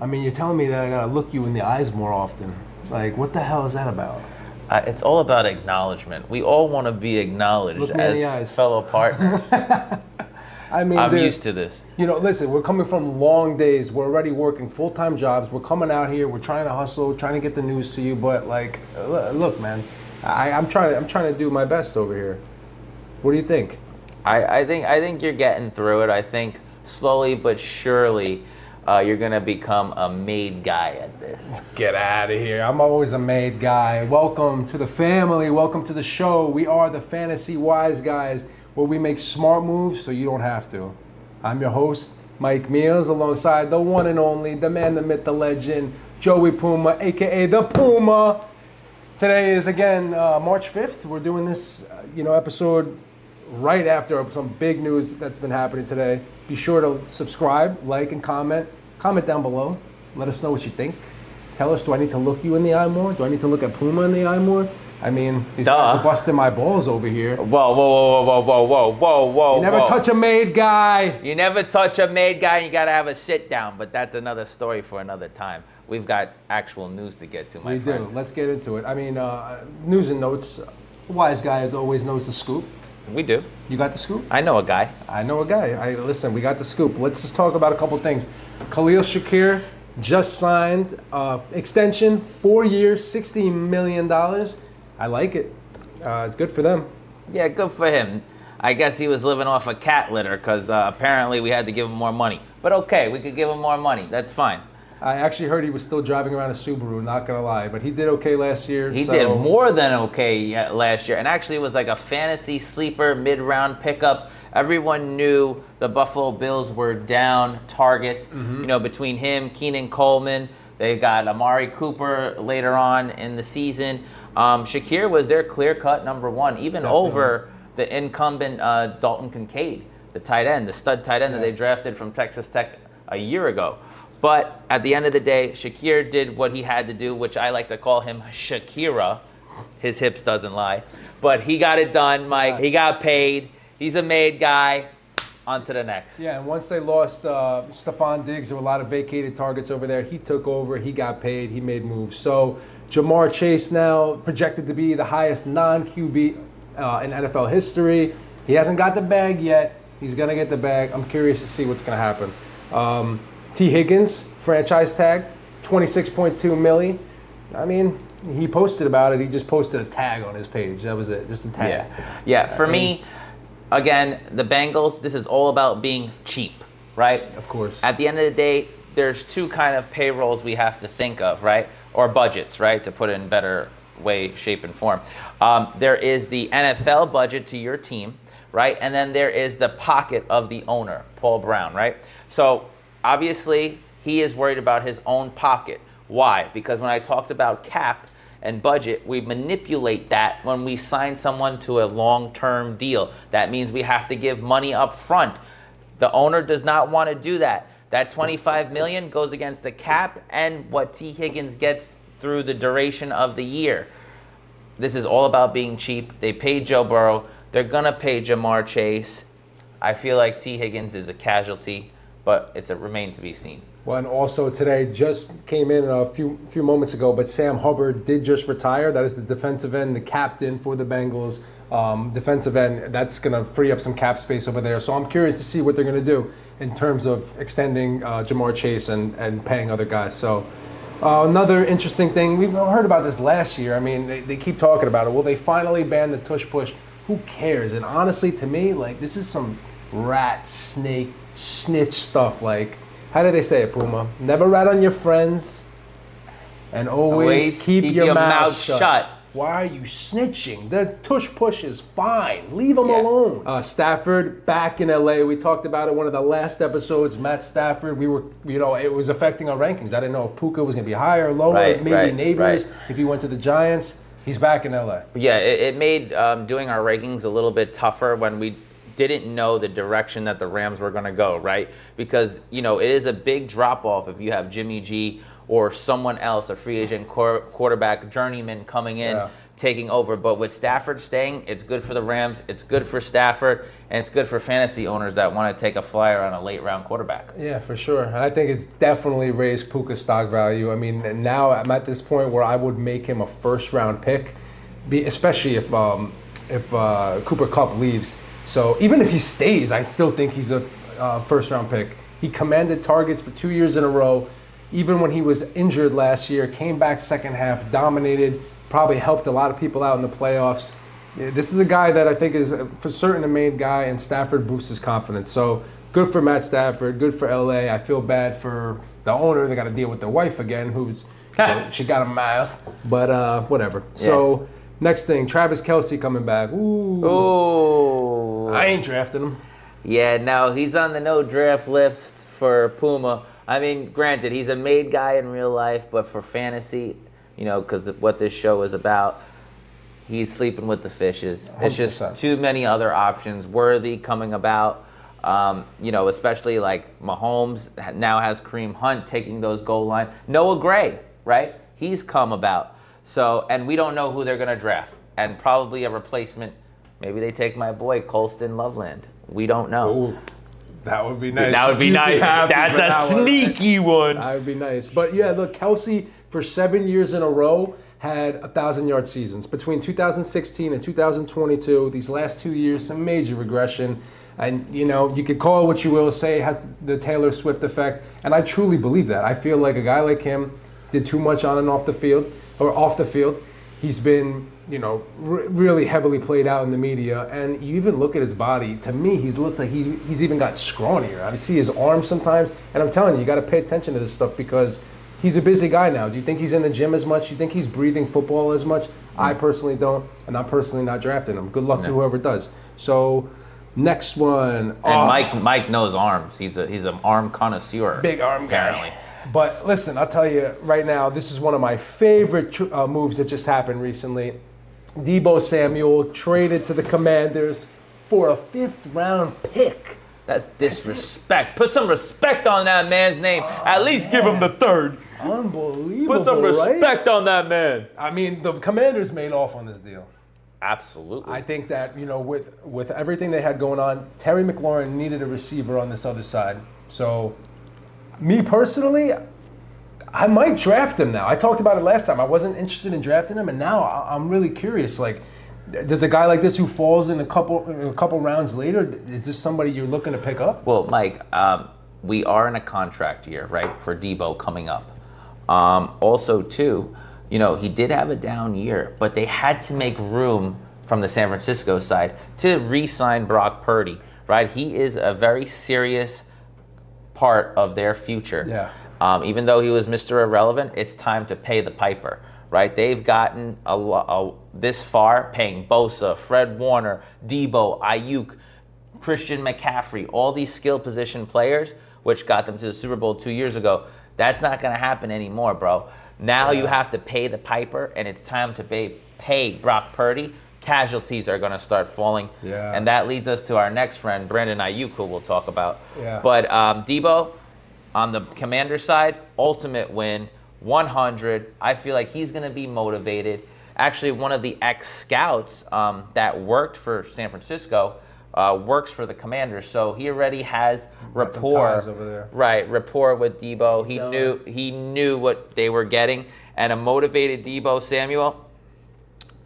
I mean, you're telling me that I gotta look you in the eyes more often. Like, what the hell is that about? It's all about acknowledgement. We all want to be acknowledged Look me in the as eyes. fellow partners. I mean, I'm used to this. You know, listen, we're coming from long days. We're already working full-time jobs. We're coming out here. We're trying to hustle, trying to get the news to you. But like, look, man, I'm trying to do my best over here. What do you think? I think you're getting through it. I think slowly but surely, you're gonna become a made guy at this. Get out of here. I'm always a made guy. Welcome to the family. Welcome to the show. We are the Fantasy Wise Guys, where we make smart moves so you don't have to. I'm your host, Mike Meals, alongside the one and only, the man, the myth, the legend, Joey Puma, a.k.a. the Puma. Today is, again, March 5th. We're doing this, episode right after some big news that's been happening today. Be sure to subscribe, like, and comment. Comment down below. Let us know what you think. Tell us, do I need to look you in the eye more? Do I need to look at Puma in the eye more? I mean, these guys are busting my balls over here. Whoa. You never touch a made guy. You never touch a made guy, you gotta have a sit down, but that's another story for another time. We've got actual news to get to, my friend. We do. Let's get into it. I mean, news and notes. Wise guy always knows the scoop. We do. You got the scoop? I know a guy. I know a guy. Listen, we got the scoop. Let's just talk about a couple things. Khalil Shakir just signed extension, 4 years, $60 million. I like it. It's good for them. Yeah, good for him. I guess he was living off a cat litter because apparently we had to give him more money. But okay, we could give him more money. That's fine. I actually heard he was still driving around a Subaru, not going to lie. But he did okay last year. He did more than okay last year. And actually it was like a fantasy sleeper mid-round pickup. Everyone knew the Buffalo Bills were down targets. Between him, Keenan Coleman. They got Amari Cooper later on in the season. Shakir was their clear-cut number one, even over the incumbent Dalton Kincaid, the tight end, the stud tight end that they drafted from Texas Tech a year ago. But at the end of the day, Shakir did what he had to do, which I like to call him Shakira. His hips doesn't lie. But he got it done, Mike. He got paid. He's a made guy. On to the next. Yeah, and once they lost Stephon Diggs, there were a lot of vacated targets over there. He took over. He got paid. He made moves. So Jamar Chase now projected to be the highest non-QB in NFL history. He hasn't got the bag yet. He's going to get the bag. I'm curious to see what's going to happen. T. Higgins, franchise tag, $26.2 million. I mean, he posted about it. He just posted a tag on his page. That was it, just a tag. Yeah. For me, again, the Bengals, this is all about being cheap, right? Of course. At the end of the day, there's two kind of payrolls we have to think of, right? Or budgets, right? To put it in better way, shape, and form. There is the NFL budget to your team, right? And then there is the pocket of the owner, Paul Brown, right? So obviously, he is worried about his own pocket. Why? Because when I talked about cap and budget, we manipulate that when we sign someone to a long-term deal. That means we have to give money up front. The owner does not want to do that. That $25 million goes against the cap and what T. Higgins gets through the duration of the year. This is all about being cheap. They paid Joe Burrow. They're going to pay Jamar Chase. I feel like T. Higgins is a casualty, but it remains to be seen. Well, and also today just came in a few moments ago, but Sam Hubbard did just retire. That is the defensive end, the captain for the Bengals. Defensive end, that's going to free up some cap space over there. So I'm curious to see what they're going to do in terms of extending Jamar Chase and paying other guys. So another interesting thing, we've heard about this last year. I mean, they keep talking about it. Well, they finally banned the tush push. Who cares? And honestly, to me, like, this is some rat, snake, snitch stuff. Like, how do they say it, Puma? Never rat on your friends and always keep your mouth shut. Why are you snitching? The tush push is fine. Leave them alone. Stafford back in LA. We talked about it one of the last episodes. Matt Stafford. It was affecting our rankings. I didn't know if Puka was going to be higher or lower. Maybe neighbors. If he went to the Giants. He's back in LA. Yeah, it made doing our rankings a little bit tougher when we didn't know the direction that the Rams were going to go, right? Because, it is a big drop-off if you have Jimmy G or someone else, a free agent quarterback journeyman coming in taking over. But with Stafford staying, it's good for the Rams, it's good for Stafford, and it's good for fantasy owners that want to take a flyer on a late round quarterback. Yeah, for sure. And I think it's definitely raised Puka's stock value. I mean, now I'm at this point where I would make him a first round pick, especially if Cooper Kupp leaves. So even if he stays, I still think he's a first round pick. He commanded targets for 2 years in a row. Even when he was injured last year, came back second half, dominated, probably helped a lot of people out in the playoffs. This is a guy that I think is for certain a main guy, and Stafford boosts his confidence. So good for Matt Stafford, good for LA. I feel bad for the owner. They got to deal with their wife again, who's she got a mouth, but whatever. Yeah. So next thing, Travis Kelce coming back. Ooh. I ain't drafting him. Yeah, no, he's on the no draft list for Puma. I mean, granted, he's a made guy in real life, but for fantasy, because what this show is about, he's sleeping with the fishes. 100%. It's just too many other options. Worthy coming about, especially like Mahomes now has Kareem Hunt taking those goal line. Noah Gray, right? He's come about. So, and we don't know who they're going to draft. And probably a replacement. Maybe they take my boy Colston Loveland. We don't know. Ooh. That would be nice. That would be nice. That's a sneaky one. That would be nice. But yeah, look, Kelce for 7 years in a row had 1,000-yard seasons. Between 2016 and 2022, these last 2 years, some major regression. And, you could call it what you will, say it has the Taylor Swift effect. And I truly believe that. I feel like a guy like him did too much on and off the field, or off the field. He's been, really heavily played out in the media. And you even look at his body. To me, he looks like he's even got scrawnier. I see his arms sometimes. And I'm telling you, you got to pay attention to this stuff because he's a busy guy now. Do you think he's in the gym as much? Do you think he's breathing football as much? I personally don't. And I'm personally not drafting him. Good luck to whoever does. So, next one. And Mike knows arms. He's an arm connoisseur. Big arm guy. Apparently. But listen, I'll tell you right now, this is one of my favorite moves that just happened recently. Deebo Samuel traded to the Commanders for a 5th-round pick. That's disrespect. Put some respect on that man's name. At least give him the 3rd. Unbelievable, Put some respect on that man. I mean, the Commanders made off on this deal. Absolutely. I think that, with everything they had going on, Terry McLaurin needed a receiver on this other side. So, me personally, I might draft him now. I talked about it last time. I wasn't interested in drafting him, and now I'm really curious. Like, does a guy like this who falls in a couple rounds later, is this somebody you're looking to pick up? Well, Mike, we are in a contract year, right, for Deebo coming up. Also, too, he did have a down year, but they had to make room from the San Francisco side to re-sign Brock Purdy, right? He is a very serious part of their future. Yeah. Even though he was Mr. Irrelevant, it's time to pay the piper, right? They've gotten this far, paying Bosa, Fred Warner, Deebo, Ayuk, Christian McCaffrey, all these skill position players, which got them to the Super Bowl 2 years ago. That's not going to happen anymore, bro. Now you have to pay the piper, and it's time to pay Brock Purdy. Casualties are going to start falling. Yeah. And that leads us to our next friend, Brandon Ayuk, who we'll talk about. Yeah. But Deebo, on the Commander side, ultimate win, 100. I feel like he's going to be motivated. Actually, one of the ex-scouts that worked for San Francisco works for the Commanders, so he already has rapport. Over there. Right, rapport with Deebo. He knew what they were getting, and a motivated Deebo Samuel,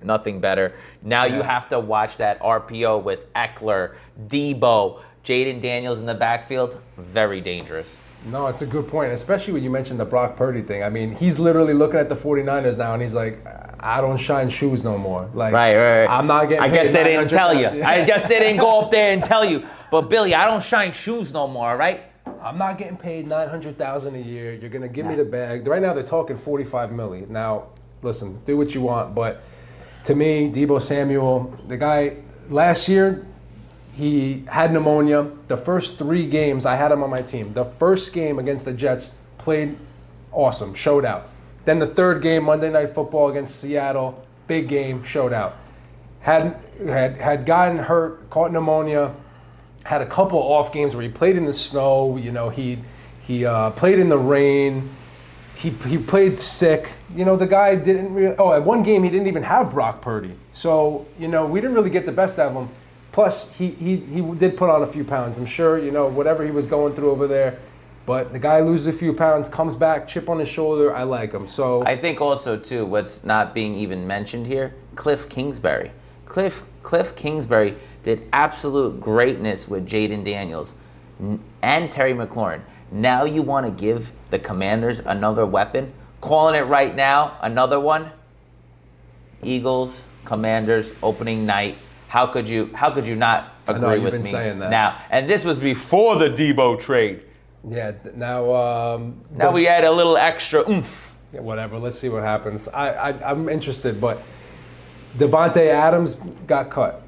nothing better. Now you have to watch that RPO with Eckler, Deebo, Jaden Daniels in the backfield. Very dangerous. No, it's a good point, especially when you mentioned the Brock Purdy thing. I mean, he's literally looking at the 49ers now, and he's like, I don't shine shoes no more. Like, right. I'm not getting paid. I guess they didn't tell you. I guess they didn't go up there and tell you. But, Billy, I don't shine shoes no more, right? I'm not getting paid $900,000 a year. You're going to give me the bag. Right now, they're talking $45 million. Now, listen, do what you want, but to me, Deebo Samuel, the guy, last year, he had pneumonia. The first 3 games, I had him on my team. The first game against the Jets, played awesome, showed out. Then the 3rd game, Monday Night Football against Seattle, big game, showed out. Had gotten hurt, caught pneumonia, had a couple off games where he played in the snow. He played in the rain. he played sick. You know, the guy didn't really. Oh, at one game he didn't even have Brock Purdy. So you know, we didn't really get the best out of him. Plus, he did put on a few pounds. I'm sure, you know, whatever he was going through over there. But the guy loses a few pounds, comes back, chip on his shoulder. I like him. So I think also, too, what's not being even mentioned here, Cliff Kingsbury. Cliff Kingsbury did absolute greatness with Jaden Daniels and Terry McLaurin. Now you want to give the Commanders another weapon? Calling it right now, another one. Eagles, Commanders, opening night. How could you not agree with me saying that. now? And this was before the Debo trade. yeah, now Now we add a little extra oomph. yeah, whatever. Let's see what happens. I'm interested, but Devontae Adams got cut.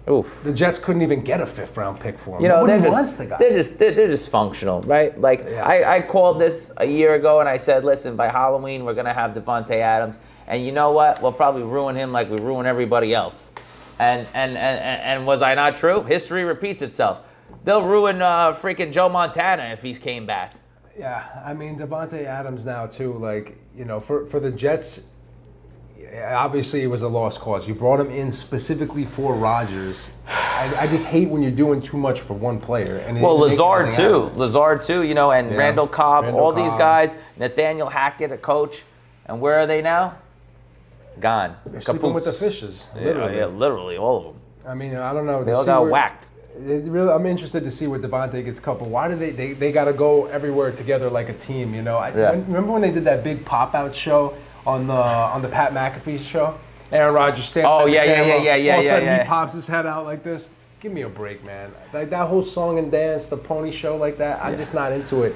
Oof. The Jets couldn't even get a 5th round pick for him. You know, Nobody wants the guy. they're just functional, right? Like Yeah. I called this a year ago and I said, listen, by Halloween we're gonna have Devontae Adams, and you know what? We'll probably ruin him like we ruin everybody else. And was I not true? History repeats itself. They'll ruin freaking Joe Montana if he's came back. Yeah, I mean Devontae Adams now too. Like, you know, for the Jets, obviously it was a lost cause. You brought him in specifically for Rodgers. I just hate when you're doing too much for one player. And Well, Lazard too, you know, and Yeah. Randall Cobb, Randall all these Cobb. guys, Nathaniel Hackett, a coach, and where are they now? Gone. They're sleeping with the fishes, literally. Yeah, literally, all of them. I mean, I don't know. They all got whacked. Really, I'm interested to see where Devontae gets cut. But why do they got to go everywhere together like a team? You know, remember when they did that big pop out show on the Pat McAfee show? Aaron Rodgers standing. Oh, at the yeah. All of a sudden yeah. he pops his head out like this. Give me a break, man. Like that whole song and dance, the pony show like that. I'm just not into it.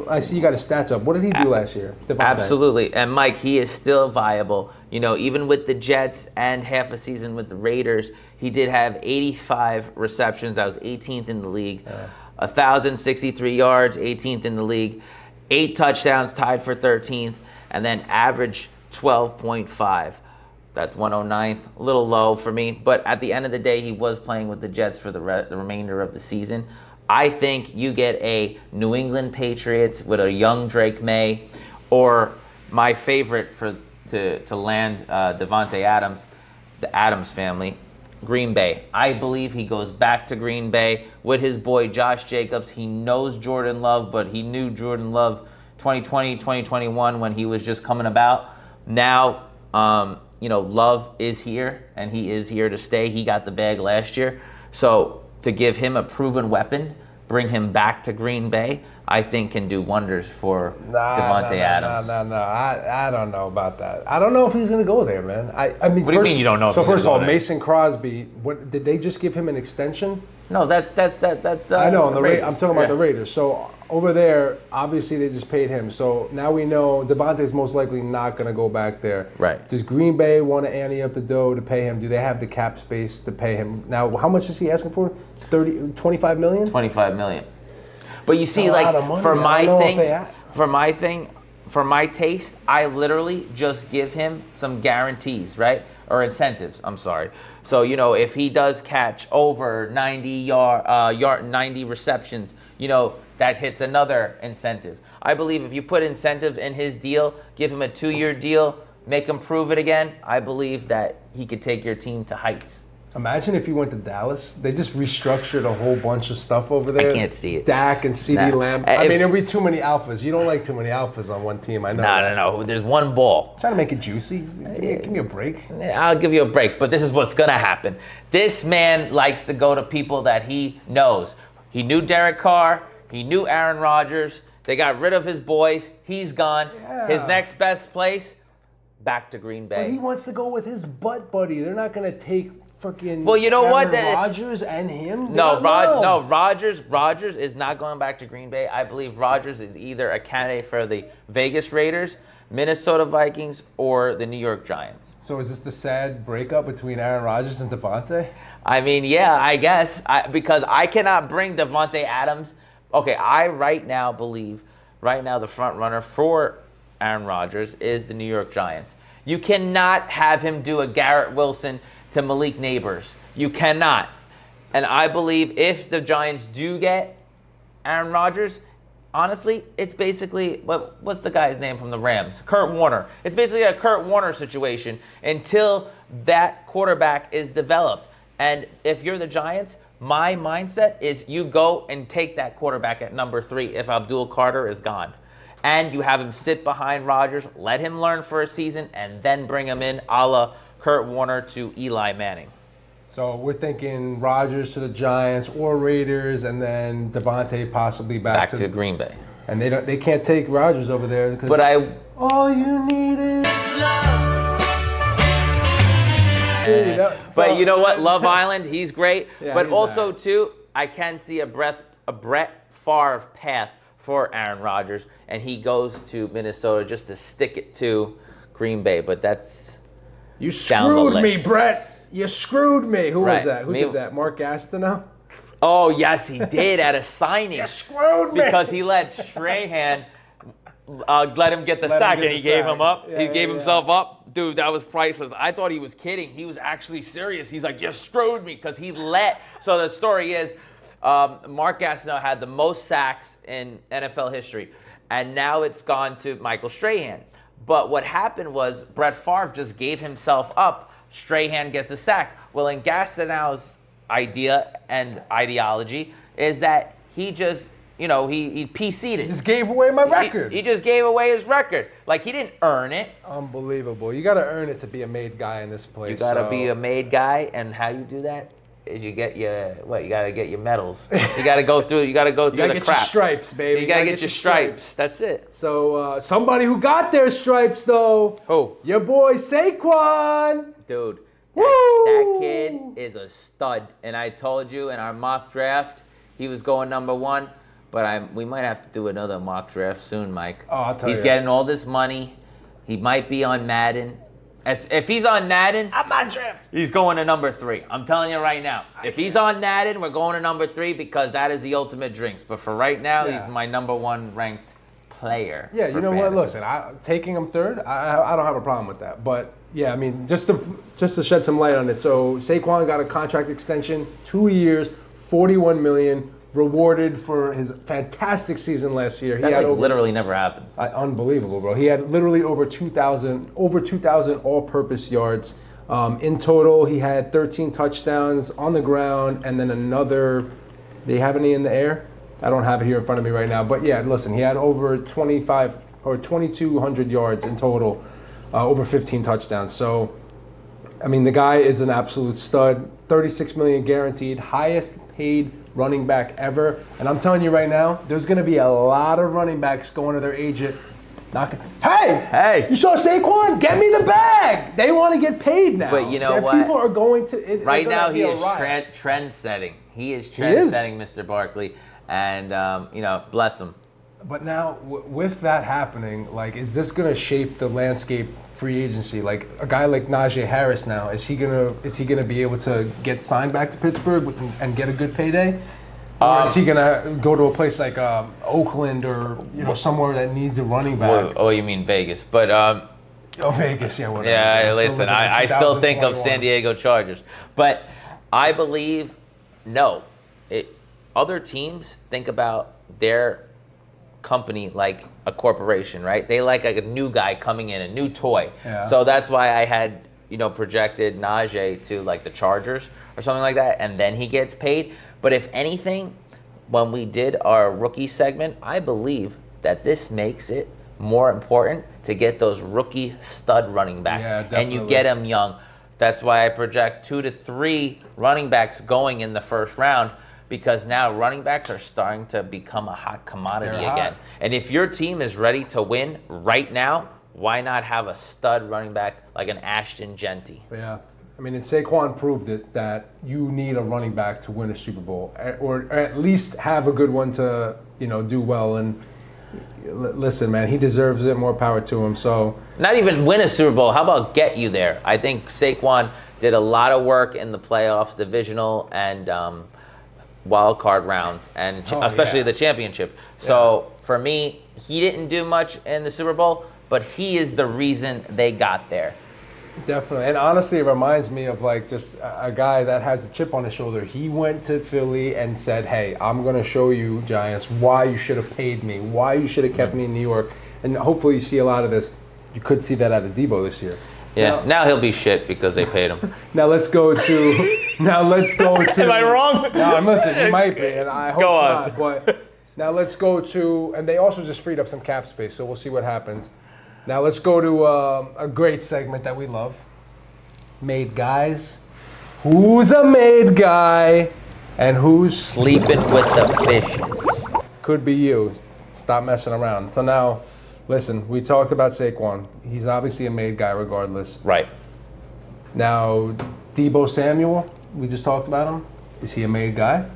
I see you got his stats up. What did he do last year? Devontae? Absolutely. And Mike, he is still viable. You know, even with the Jets and half a season with the Raiders, he did have 85 receptions. That was 18th in the league. 1,063 yards, 18th in the league. 8 touchdowns, tied for 13th. And then average 12.5. That's 109th. A little low for me. But at the end of the day, he was playing with the Jets for the remainder of the season. I think you get a New England Patriots with a young Drake May, or my favorite to land Devontae Adams, the Adams family, Green Bay. I believe he goes back to Green Bay with his boy Josh Jacobs. He knows Jordan Love, but he knew Jordan Love 2020, 2021 when he was just coming about. Now, you know, Love is here, and he is here to stay. He got the bag last year. So to give him a proven weapon, bring him back to Green Bay, I think can do wonders for Devontae Adams. No. I don't know about that. I don't know if he's going to go there, man. I mean, What do you mean you don't know if So he's gonna first of all, go there? Mason Crosby, what did they just give him an extension? No, that's. I know. the I'm talking about the Raiders. So over there, obviously they just paid him. So now we know Devontae's most likely not going to go back there. Right. Does Green Bay want to ante up the dough to pay him? Do they have the cap space to pay him? Now, how much is he asking for? 25 million? 25 million. But you see, A like lot of money. for I my don't know if thing, they for my taste, I literally just give him some guarantees, right? Or incentives. I'm sorry. So you know, if he does catch over 90 90 receptions, you know that hits another incentive. I believe if you put incentive in his deal, give him a 2-year deal, make him prove it again, I believe that he could take your team to heights. Imagine if he went to Dallas. They just restructured a whole bunch of stuff over there. I can't see it. Dak and CeeDee Nah. Lamb. I mean, there'll be too many alphas. You don't like too many alphas on one team. I know. No. There's one ball. Trying to make it juicy. Give me a break. I'll give you a break, but this is what's going to happen. This man likes to go to people that he knows. He knew Derek Carr. He knew Aaron Rodgers. They got rid of his boys. He's gone. Yeah. His next best place, back to Green Bay. But he wants to go with his butt buddy. They're not going to take freaking Well, you know what? Rodgers and him? No, Rodgers is not going back to Green Bay. I believe Rodgers is either a candidate for the Vegas Raiders, Minnesota Vikings, or the New York Giants. So is this the sad breakup between Aaron Rodgers and Devontae? I mean, yeah, I guess. Because I cannot bring Devontae Adams. Okay, I right now believe the front runner for Aaron Rodgers is the New York Giants. You cannot have him do a Garrett Wilson to Malik Neighbors. You cannot. And I believe if the Giants do get Aaron Rodgers, honestly, it's basically, what's the guy's name from the Rams? Kurt Warner. It's basically a Kurt Warner situation until that quarterback is developed. And if you're the Giants, my mindset is you go and take that quarterback at number 3 if Abdul Carter is gone. And you have him sit behind Rodgers, let him learn for a season, and then bring him in a la Kurt Warner to Eli Manning. So we're thinking Rodgers to the Giants or Raiders, and then Devontae possibly back to Green Bay. And they can't take Rodgers over there. But all you need is love. But you know what? Love Island, he's great. Yeah, but he's also, bad. too, I can see a Brett Favre path for Aaron Rodgers, and he goes to Minnesota just to stick it to Green Bay. But that's You screwed me, Brett. You screwed me. Who was Right. that? Who did that? Mark Gastineau? Oh, yes, he did at a signing. You screwed me. Because he let Strahan let him get the sack, and he gave him up. Yeah, he gave himself up. Dude, that was priceless. I thought he was kidding. He was actually serious. He's like, you screwed me, because he let. So the story is, Mark Gastineau had the most sacks in NFL history, and now it's gone to Michael Strahan. But what happened was Brett Favre just gave himself up. Strahan gets a sack. Well, in Gastineau's idea and ideology is that he just, he PC'd it. Just gave away my record. He just gave away his record. Like, he didn't earn it. Unbelievable. You got to earn it to be a made guy in this place. You got to be a made guy, and how you do that is you get your, you got to get your medals. You got to go through, the crap. You got to get your stripes, baby. You got to get your stripes. That's it. So, somebody who got their stripes, though. Who? Your boy, Saquon. Dude, that kid is a stud. And I told you in our mock draft, he was going number 1. But we might have to do another mock draft soon, Mike. Oh, I'll tell you. He's getting all this money. He might be on Madden. If he's on Madden, I'm on draft. He's going to number 3. I'm telling you right now. If he's on Madden, we're going to number 3 because that is the ultimate drinks. But for right now, he's my number 1 ranked player. Yeah, you know fantasy. what? Listen, taking him 3rd, I don't have a problem with that. But yeah, I mean, just to shed some light on it. So Saquon got a contract extension, 2 years, $41 million. Rewarded for his fantastic season last year. That literally never happens. Unbelievable, bro. He had literally over 2,000 all-purpose yards. In total, he had 13 touchdowns on the ground, and then another. Do you have any in the air? I don't have it here in front of me right now. But yeah, listen, he had over 2,200 yards in total, over 15 touchdowns. So, I mean, the guy is an absolute stud. $36 million guaranteed, highest paid running back ever. And I'm telling you right now, there's going to be a lot of running backs going to their agent. Hey! You saw Saquon? Get me the bag! They want to get paid now. But you know what? People are going to... Right now, he is trend-setting. He is trend-setting, Mr. Barkley. And, bless him. But now, with that happening, is this going to shape the landscape free agency? Like, a guy like Najee Harris now, is he gonna be able to get signed back to Pittsburgh and get a good payday? Or is he going to go to a place like Oakland or somewhere that needs a running back? Oh, you mean Vegas. But Vegas, yeah. Whatever. Yeah, listen, I still think of San Diego Chargers. But I believe, other teams think about their company like a corporation, right? They like a new guy coming in, a new toy. Yeah. So that's why I had, projected Najee to like the Chargers or something like that, and then he gets paid. But if anything, when we did our rookie segment, I believe that this makes it more important to get those rookie stud running backs. Yeah, definitely. And you get them young. That's why I project 2 to 3 running backs going in the first round, because now running backs are starting to become a hot commodity again. And if your team is ready to win right now, why not have a stud running back like an Ashton Genty? Yeah. I mean, and Saquon proved it that you need a running back to win a Super Bowl, or at least have a good one to, do well. And listen, man, he deserves it. More power to him. So not even win a Super Bowl. How about get you there? I think Saquon did a lot of work in the playoffs, divisional, and wild card rounds, and especially the championship. So for me, he didn't do much in the Super Bowl, but he is the reason they got there. Definitely. And honestly, it reminds me of like just a guy that has a chip on his shoulder. He went to Philly and said, hey, I'm going to show you, Giants, why you should have paid me, why you should have kept me in New York. And hopefully you see a lot of this. You could see that out of Debo this year. Yeah, now he'll be shit because they paid him. Now let's go to. Am I wrong? No, listen, you might be, and I hope Go on. not. But now let's go to, and they also just freed up some cap space, so we'll see what happens. Now let's go to a great segment that we love. Made guys. Who's a made guy, and who's Sleeping with the fishes. could be you. Stop messing around. So now, listen, we talked about Saquon. He's obviously a made guy regardless. Right. Now, Debo Samuel, we just talked about him. Is he a made guy?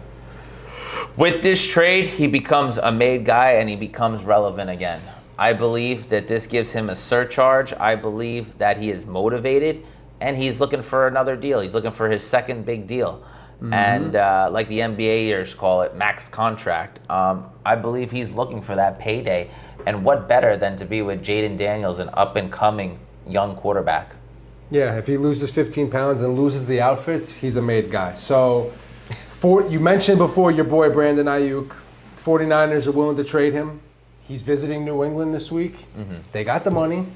With this trade, he becomes a made guy and he becomes relevant again. I believe that this gives him a surcharge. I believe that he is motivated and he's looking for another deal. He's looking for his second big deal. Mm-hmm. And like the NBAers call it, max contract. I believe he's looking for that payday. And what better than to be with Jaden Daniels, an up-and-coming young quarterback? Yeah, if he loses 15 pounds and loses the outfits, he's a made guy. So, you mentioned before your boy Brandon Ayuk. 49ers are willing to trade him. He's visiting New England this week. Mm-hmm. They got the money.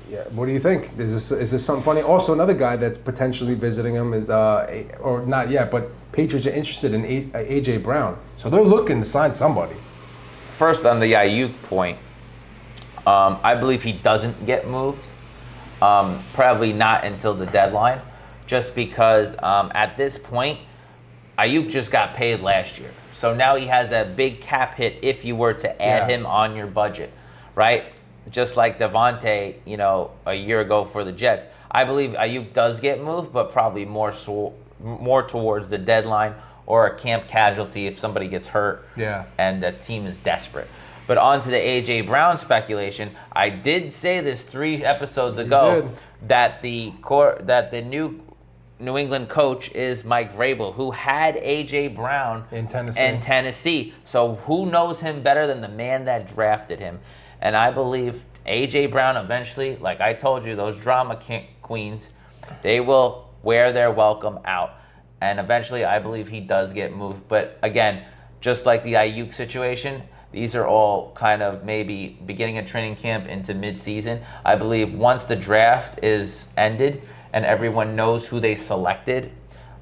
Yeah, what do you think? Is this something funny? Also, another guy that's potentially visiting him is, or not yet, but Patriots are interested in A.J. Brown. So they're looking to sign somebody. First, on the Ayuk point, I believe he doesn't get moved. Probably not until the deadline, just because at this point, Ayuk just got paid last year. So now he has that big cap hit if you were to add him on your budget, right? Just like Devontae, a year ago for the Jets. I believe Ayuk does get moved, but probably more towards the deadline or a camp casualty if somebody gets hurt and the team is desperate. But on to the A.J. Brown speculation. I did say this 3 episodes ago that the new New England coach is Mike Vrabel, who had A.J. Brown in Tennessee. So who knows him better than the man that drafted him? And I believe A.J. Brown eventually, like I told you, those drama queens, they will wear their welcome out. And eventually I believe he does get moved. But again, just like the Ayuk situation, these are all kind of maybe beginning of training camp into mid-season. I believe once the draft is ended and everyone knows who they selected,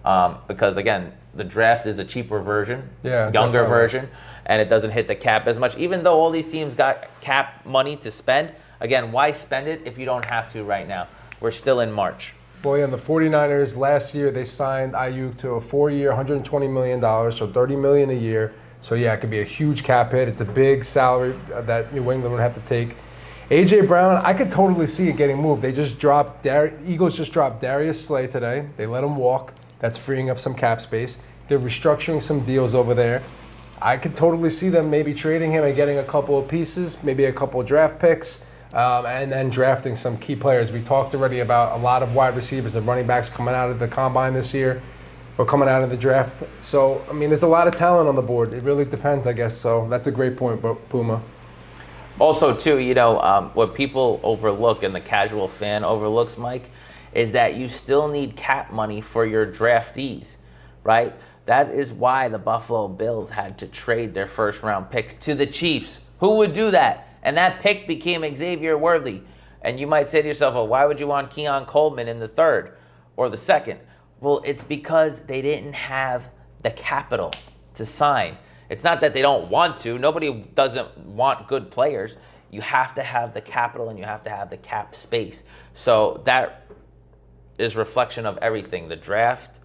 because again, the draft is a cheaper version, younger version, and it doesn't hit the cap as much. Even though all these teams got cap money to spend, again, why spend it if you don't have to right now? We're still in March. Boy, and the 49ers, last year they signed Ayuk to a 4-year, $120 million, so $30 million a year. So yeah, it could be a huge cap hit. It's a big salary that New England would have to take. A.J. Brown, I could totally see it getting moved. They just dropped, Eagles just dropped Darius Slay today. They let him walk. That's freeing up some cap space. They're restructuring some deals over there. I could totally see them maybe trading him and getting a couple of pieces, maybe a couple of draft picks, and then drafting some key players. We talked already about a lot of wide receivers and running backs coming out of the combine this year or coming out of the draft. So, I mean, there's a lot of talent on the board. It really depends, I guess. So that's a great point, Puma. Also, too, what people overlook and the casual fan overlooks, Mike, is that you still need cap money for your draftees, right? That is why the Buffalo Bills had to trade their first-round pick to the Chiefs. Who would do that? And that pick became Xavier Worthy. And you might say to yourself, well, why would you want Keon Coleman in the 3rd or the 2nd? Well, it's because they didn't have the capital to sign. It's not that they don't want to. Nobody doesn't want good players. You have to have the capital and you have to have the cap space. So that is reflection of everything, the draft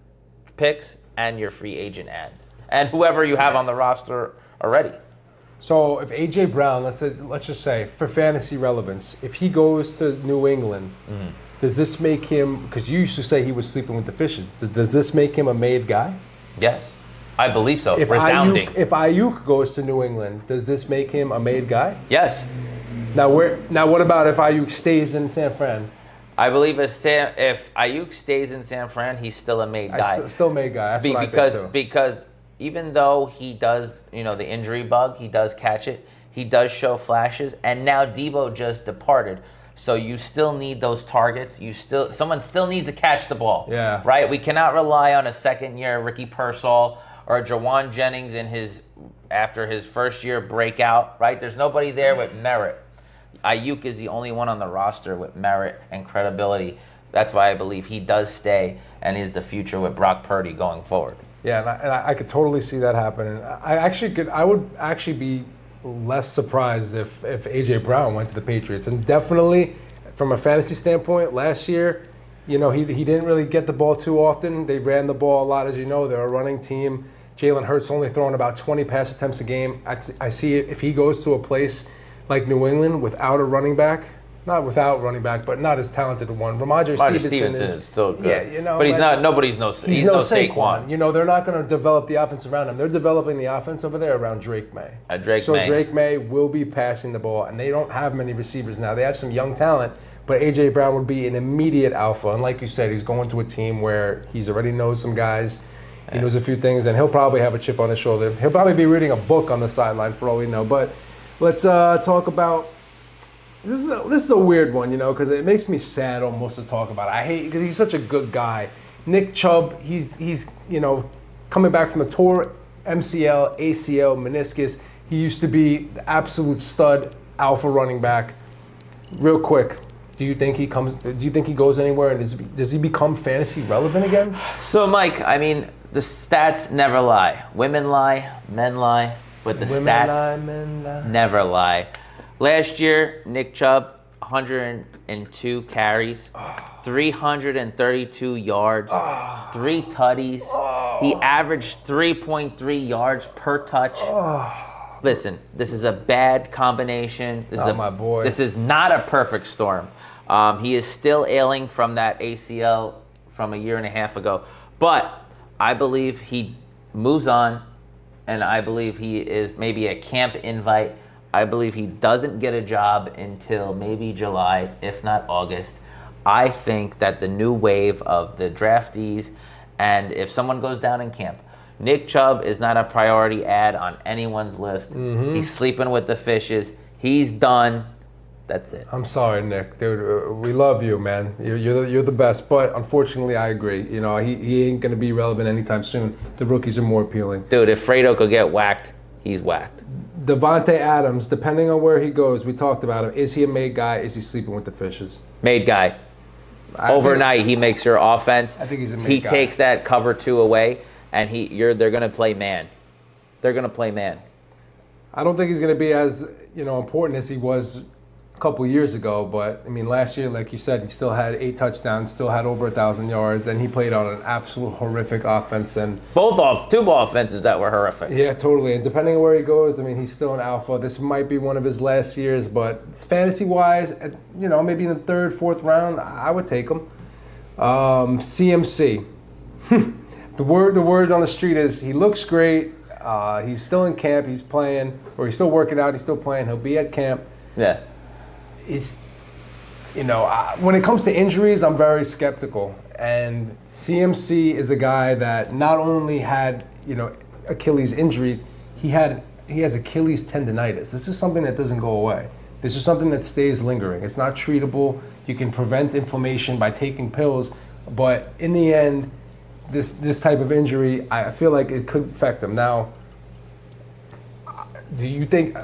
picks and your free agent ads and whoever you have on the roster already. So if A.J. Brown, let's just say, for fantasy relevance, if he goes to New England, does this make him, because you used to say he was sleeping with the fishes, does this make him a made guy? Yes, I believe so. If Resounding. If Ayuk goes to New England, does this make him a made guy? Yes. Now what about if Ayuk stays in San Fran? I believe if Ayuk stays in San Fran, he's still a made guy. Still made guy. That's what I think too. Because even though he does, the injury bug, he does catch it. He does show flashes. And now Debo just departed. So you still need those targets. Someone still needs to catch the ball. Yeah. Right? We cannot rely on a second-year Ricky Pearsall or Jawan Jennings after his first year breakout. Right? There's nobody there with merit. Ayuk is the only one on the roster with merit and credibility. That's why I believe he does stay and is the future with Brock Purdy going forward. Yeah, and I could totally see that happening. I would actually be less surprised if A.J. Brown went to the Patriots. And definitely, from a fantasy standpoint, last year, he didn't really get the ball too often. They ran the ball a lot, as you know. They're a running team. Jalen Hurts only throwing about 20 pass attempts a game. I see it if he goes to a place like New England without a running back. Not without running back, but not as talented a one. Ramondre Stevenson is still good. Yeah, but he's not. He's no Saquon. They're not going to develop the offense around him. They're developing the offense over there around Drake May. Drake May will be passing the ball, and they don't have many receivers now. They have some young talent, but A.J. Brown would be an immediate alpha. And like you said, he's going to a team where he's already knows some guys. He knows a few things, and he'll probably have a chip on his shoulder. He'll probably be reading a book on the sideline for all we know. But let's talk about. This is a weird one, because it makes me sad almost to talk about it. I hate because he's such a good guy. Nick Chubb, he's coming back from the torn MCL, ACL, meniscus. He used to be the absolute stud, alpha running back. Real quick, do you think he goes anywhere, and does he become fantasy relevant again? So, Mike, I mean, the stats never lie. Women lie, men lie, but the stats never lie. Last year, Nick Chubb, 102 carries, 332 yards, 3 tutties. He averaged 3.3 yards per touch. Listen, this is a bad combination. My boy. This is not a perfect storm. He is still ailing from that ACL from a year and a half ago. But I believe he moves on, and I believe he is maybe a camp invite. I believe he doesn't get a job until maybe July, if not August. I think that the new wave of the draftees, and if someone goes down in camp, Nick Chubb is not a priority ad on anyone's list. Mm-hmm. He's sleeping with the fishes. He's done. That's it. I'm sorry, Nick. Dude, we love you, man. You're the best. But unfortunately, I agree. He ain't going to be relevant anytime soon. The rookies are more appealing. Dude, if Fredo could get whacked, he's whacked. Devontae Adams, depending on where he goes, we talked about him. Is he a made guy? Is he sleeping with the fishes? Made guy. Overnight, he makes your offense. I think he's a made guy. He takes that cover 2 away, and they're going to play man. They're going to play man. I don't think he's going to be as important as he was a couple years ago, but I mean, last year, like you said, he still had 8 touchdowns, still had over 1,000 yards, and he played on an absolute horrific offense. And two offenses that were horrific. Yeah, totally. And depending on where he goes, I mean, he's still an alpha. This might be one of his last years, but fantasy-wise, maybe in the 3rd, 4th round, I would take him. CMC. The word on the street is he looks great. He's still in camp. He's playing, or he's still working out. He's still playing. He'll be at camp. Yeah. When it comes to injuries, I'm very skeptical. And CMC is a guy that not only had, Achilles injury, he has Achilles tendonitis. This is something that doesn't go away. This is something that stays lingering. It's not treatable. You can prevent inflammation by taking pills, but in the end, this type of injury, I feel like it could affect him. Now, do you think,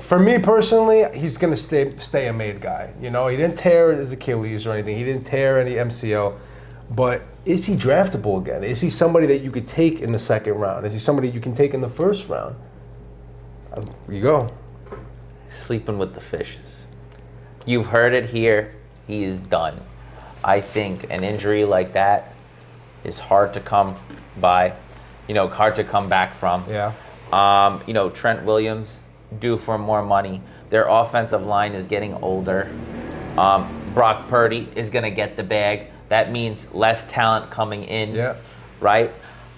for me personally, he's going to stay a made guy? He didn't tear his Achilles or anything. He didn't tear any MCL. But is he draftable again? Is he somebody that you could take in the 2nd round? Is he somebody you can take in the 1st round? There you go. Sleeping with the fishes. You've heard it here. He is done. I think an injury like that is hard to come by, hard to come back from. Yeah. Trent Williams, due for more money. Their offensive line is getting older. Brock Purdy is going to get the bag. That means less talent coming in, right?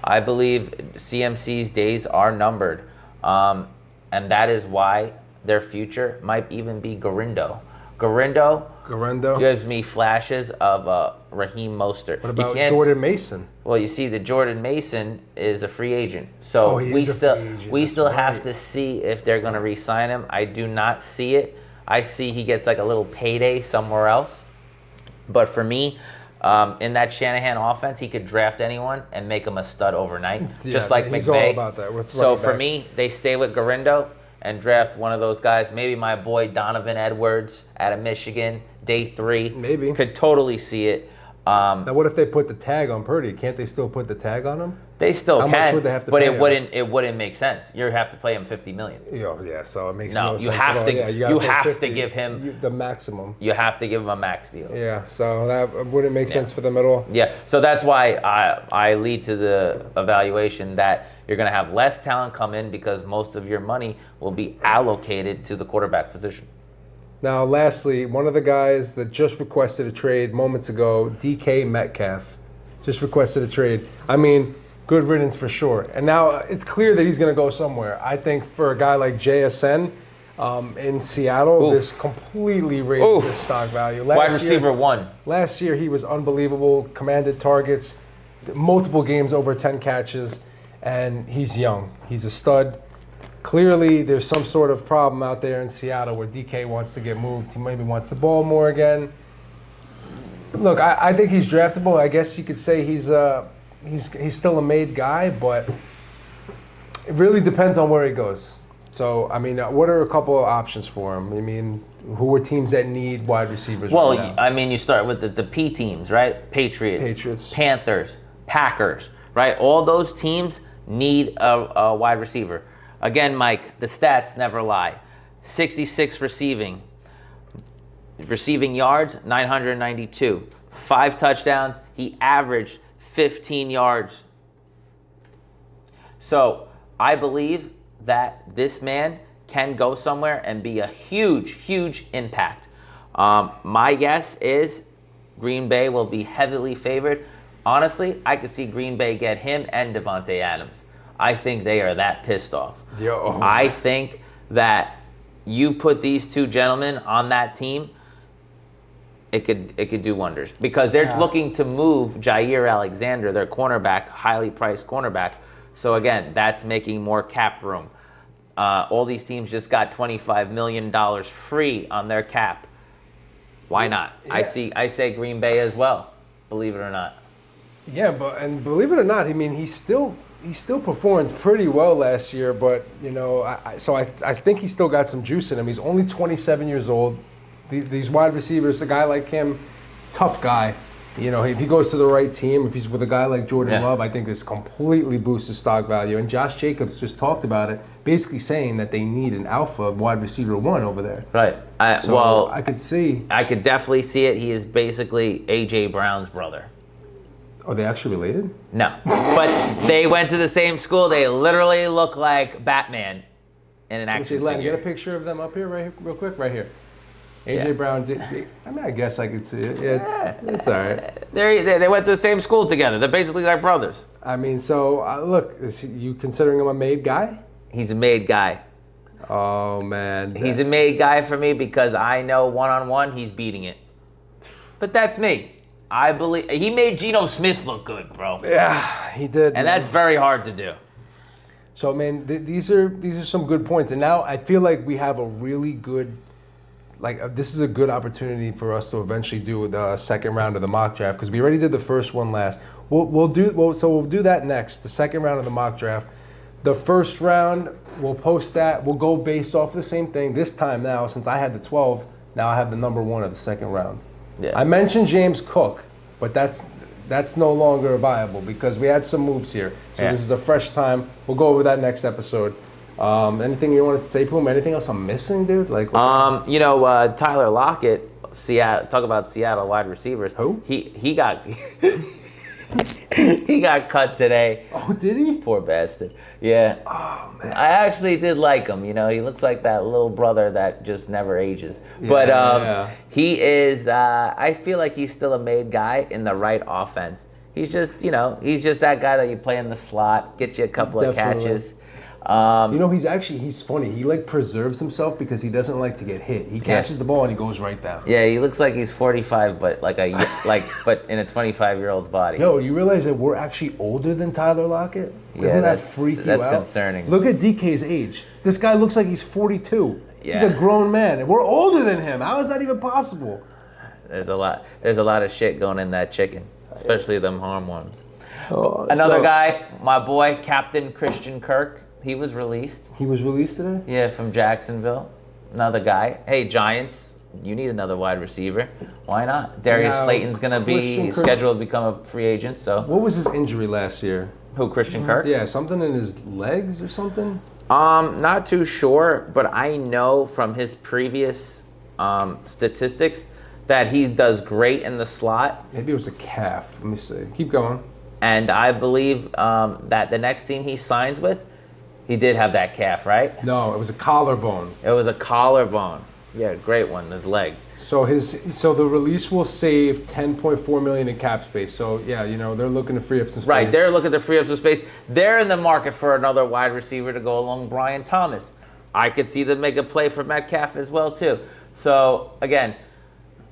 I believe CMC's days are numbered. And that is why their future might even be Garindo. Garindo gives me flashes of Raheem Mostert. What about Jordan Mason? Well, you see, the Jordan Mason is a free agent, so we still have to see if they're going to re-sign him. I do not see it. I see he gets like a little payday somewhere else. But for me, in that Shanahan offense, he could draft anyone and make him a stud overnight, just like he's McVay. all about that with so running for back. me, they stay with Garindo and draft one of those guys. Maybe my boy Donovan Edwards out of Michigan, day 3. Maybe. Could totally see it. Now, what if they put the tag on Purdy? Can't they still put the tag on him? They still How can, much would they have to but pay it wouldn't make sense. You have to pay him $50 million. Yeah, so it makes No, no you sense have at all. to. Yeah, You gotta pay have 50, to give him the maximum. You have to give him a max deal. Yeah, so that wouldn't make sense for them at all. Yeah, so that's why I lead to the evaluation that you're going to have less talent come in because most of your money will be allocated to the quarterback position. Now, lastly, one of the guys that just requested a trade moments ago, DK Metcalf, just requested a trade. I mean, good riddance for sure. And now it's clear that he's going to go somewhere. I think for a guy like JSN in Seattle, this completely raises his stock value. Wide receiver 1. Last year, he was unbelievable, commanded targets, multiple games over 10 catches, and he's young. He's a stud. Clearly, there's some sort of problem out there in Seattle where DK wants to get moved. He maybe wants the ball more again. Look, I think he's draftable. I guess you could say he's still a made guy, but it really depends on where he goes. So, I mean, what are a couple of options for him? I mean, who are teams that need wide receivers Well, right now? I mean, you start with the P teams, right? Patriots, Panthers, Packers, right? All those teams need a wide receiver. Again, Mike, the stats never lie. 66 receiving yards, 992. 5 touchdowns. He averaged 15 yards. So I believe that this man can go somewhere and be a huge, huge impact. My guess is Green Bay will be heavily favored. Honestly, I could see Green Bay get him and Devontae Adams. I think they are that pissed off. I think that you put these two gentlemen on that team, it could do wonders because they're looking to move Jair Alexander, their cornerback, highly priced cornerback. So again, that's making more cap room. All these teams just got $25 million free on their cap. Why not? Yeah. I say Green Bay as well, believe it or not. Yeah, and believe it or not, I mean, he still performed pretty well last year, but, you know, I think he's still got some juice in him. He's only 27 years old. These wide receivers, a guy like him, tough guy. You know, if he goes to the right team, if he's with a guy like Jordan Love, I think this completely boosts his stock value. And Josh Jacobs just talked about it, basically saying that they need an alpha wide receiver 1 over there. Right. I could see. I could definitely see it. He is basically A.J. Brown's brother. Are they actually related? No. But they went to the same school. They literally look like Batman in an action Len, figure. get a picture of them up here, right here, real quick, right here. A.J. Brown, I mean, I guess I could see it. Yeah, it's all right. They went to the same school together. They're basically like brothers. I mean, so, look, is you considering him a made guy? He's a made guy. Oh, man. He's a made guy for me because I know one-on-one he's beating it. But that's me. I believe he made Geno Smith look good, bro. Yeah, he did. And that's very hard to do. So, man, these are some good points. And now I feel like we have a really good, this is a good opportunity for us to eventually do the second round of the mock draft because we already did the first one last. We'll do that next, the second round of the mock draft. The first round, we'll post that. We'll go based off the same thing. This time now, since I had the 12, now I have the number 1 of the second round. Yeah. I mentioned James Cook, but that's no longer viable because we had some moves here. So This is a fresh time. We'll go over that next episode. Anything you wanted to say, Poom? Anything else I'm missing, dude? Tyler Lockett, Seattle. Talk about Seattle wide receivers. Who? He got he got cut today. Oh, did he? Poor bastard. Yeah. Oh, man. I actually did like him. You know, he looks like that little brother that just never ages. Yeah, but he is. I feel like he's still a made guy in the right offense. He's just, he's just that guy that you play in the slot, get you a couple of catches. He's funny. He preserves himself because he doesn't like to get hit. He catches the ball and he goes right down. Yeah, he looks like he's 45, but but in a 25-year-old's body. Yo, you realize that we're actually older than Tyler Lockett? Doesn't that freak you out? That's concerning. Look at DK's age. This guy looks like he's 42. He's a grown man. We're older than him. How is that even possible? There's a lot of shit going in that chicken, especially them hormones. Another guy, my boy, Captain Christian Kirk. He was released. He was released today? Yeah, from Jacksonville. Another guy. Hey, Giants, you need another wide receiver. Why not? Darius Slayton's going to be scheduled to become a free agent. So. What was his injury last year? Who, Christian Kirk? Yeah, something in his legs or something? Not too sure, but I know from his previous statistics that he does great in the slot. Maybe it was a calf. Let me see. Keep going. And I believe that the next team he signs with, he did have that calf, right? No, it was a collarbone. It was a collarbone. Yeah, great one, his leg. So the release will save $10.4 million in cap space. So yeah, they're looking to free up some space. Right, they're looking to free up some space. They're in the market for another wide receiver to go along Brian Thomas. I could see them make a play for Metcalf as well too. So again,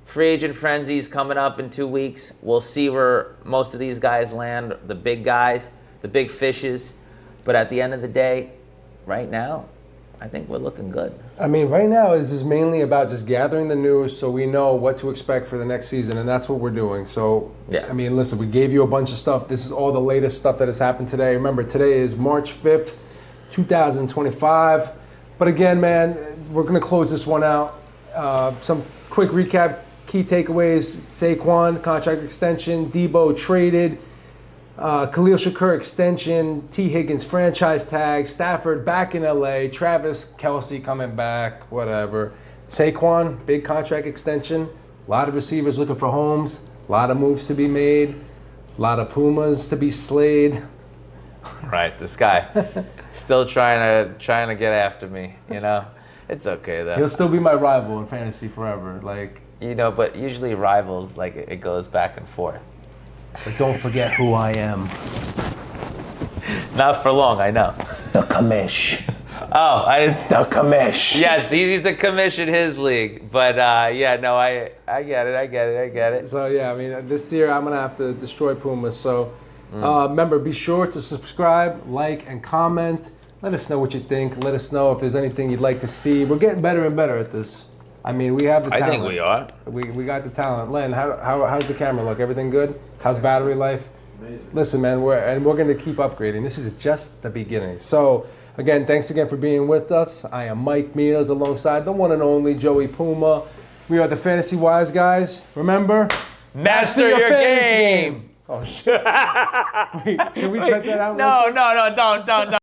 free agent frenzy's coming up in 2 weeks. We'll see where most of these guys land, the big guys, the big fishes. But at the end of the day, right now, I think we're looking good. I mean, right now is mainly about just gathering the news so we know what to expect for the next season, and that's what we're doing. So, yeah. I mean, listen, we gave you a bunch of stuff. This is all the latest stuff that has happened today. Remember, today is March 5th, 2025. But again, man, we're going to close this one out. Some quick recap, key takeaways. Saquon, contract extension. Debo traded. Khalil Shakir extension, T. Higgins franchise tag, Stafford back in LA, Travis Kelce coming back, whatever. Saquon, big contract extension, a lot of receivers looking for homes, a lot of moves to be made, a lot of Pumas to be slayed. Right, this guy still trying to get after me, It's okay though. He'll still be my rival in fantasy forever, but usually rivals, it goes back and forth. But don't forget who I am. Not for long, I know. The commish. Oh, I didn't see. The commish. Yes, he's the commish in his league. But I get it. So yeah, I mean, this year I'm gonna have to destroy Pumas. So remember, be sure to subscribe, like, and comment. Let us know what you think. Let us know if there's anything you'd like to see. We're getting better and better at this. I mean, we have the talent. I think we are. We got the talent. Len, how's the camera look? Everything good? How's battery life? Amazing. Listen, man, we're going to keep upgrading. This is just the beginning. So, again, thanks again for being with us. I am Mike Meals alongside the one and only Joey Puma. We are the Fantasy Wise Guys. Remember, master your game. Oh, shit. Wait, can we cut that out? No, don't.